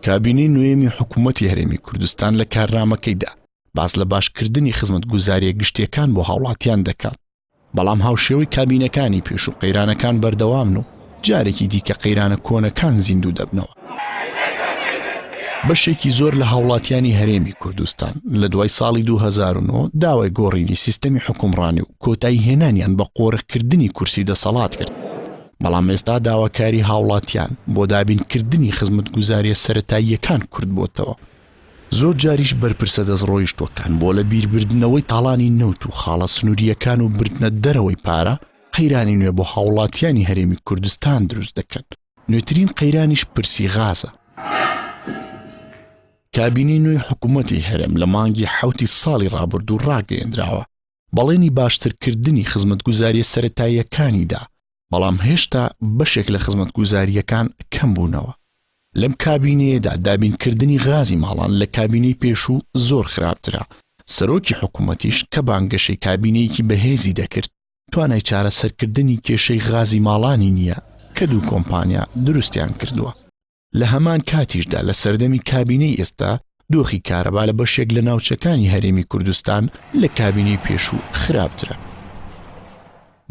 کابینەی نوێمی حکوومەتی هەرێمی کوردستان لە کارنامەکەیدا باس لە باشکردنی خزمەتگوزاریە گشتیەکان بۆ هاوڵاتیان دەکات، بەڵام هاوشێوەی کابینەکانی پێش و قەیرانەکان بەردەوامن و جارێکی دیکە قەیرانە کۆنەکان زیندوو دەبنەوە. بەشێکی زۆر لە هاوڵاتیانی هەرێمی کوردستان لە دوای ساڵی 2009 داوای گۆڕینی سیستەمی حکومڕانی و کۆتایی هێنانیان بە قۆڕەکردنی کورسی دەسەڵات کرد، بەڵام ئێستا داواکاری هاوڵاتیان بۆ دابینکردنی خزمەتگوزاریە سەرەتاییەکان کورد بۆتەوە. زۆر جاریش بەرپرسە دەستڕۆیشتوەکان بۆ لە بیربردنەوەی تاڵانی نەوت و خاڵە سنووریەکان و بردنە دەرەوەی پارە قەیرانی نوێ بۆ هاوڵاتیانی هەرێمی کوردستان دروست دەکەن. نوێترین قەیرانیش پرسی غازە. کابینەی نوێی حکوومەتی هەرێم لە مانگی 7 ساڵی ڕابردوو ڕاگەیەندراوە بەڵێنی باشترکردنی خزمەتگوزاریە سەرەتاییەکانیدا، بەڵام هێشتا بەشێک لە خزمەتگوزاریەکان کەم بوونەوە. لەم کابینەیەدا دابینکردنی غازی ماڵان لە کابینەی پێشوو زۆر خراپترە. سەرۆکی حکوومەتیش کە بانگەشەی کابینەیەکی بەهێزی دەکرد توانای چارەسەرکردنی کێشەی غازی ماڵانی نییە کە دوو کۆمپانیا دروستیان کردووە. لە هەمان کاتیشدا لە سەردەمی کابینەی ئێستا دۆخی کارەبا لە بەشێک لە ناوچەکانی هەرێمی کوردستان لە کابینەی پێشوو خراپترە.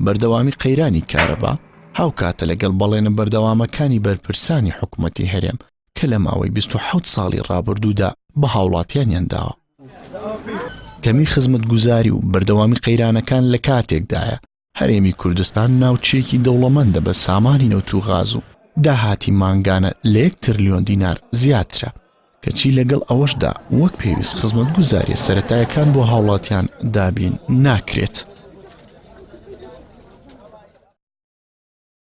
بەردەوامی قەیرانی کارەبا هاوکاتە لەگەڵ بەڵێنە بەردەوامەکانی بەرپرسانی حکوومەتی هەرێم کە لە ماوەی 27 ساڵی ڕابردوودا بە هاوڵاتیانیان داوە. کەمی خزمەتگوزاری و بەردەوامی قەیرانەکان لە کاتێکدایە هەرێمی کوردستان ناوچەیەکی دەوڵەمەندە بە سامانی نەوت و غاز و داهاتی مانگانە لە 1 تریلیۆن دینار زیاترە، کەچی لەگەڵ ئەوەشدا وەک پێویست خزمەتگوزاریە سەرەتاییەکان بۆ هاوڵاتیان دابین ناکرێت.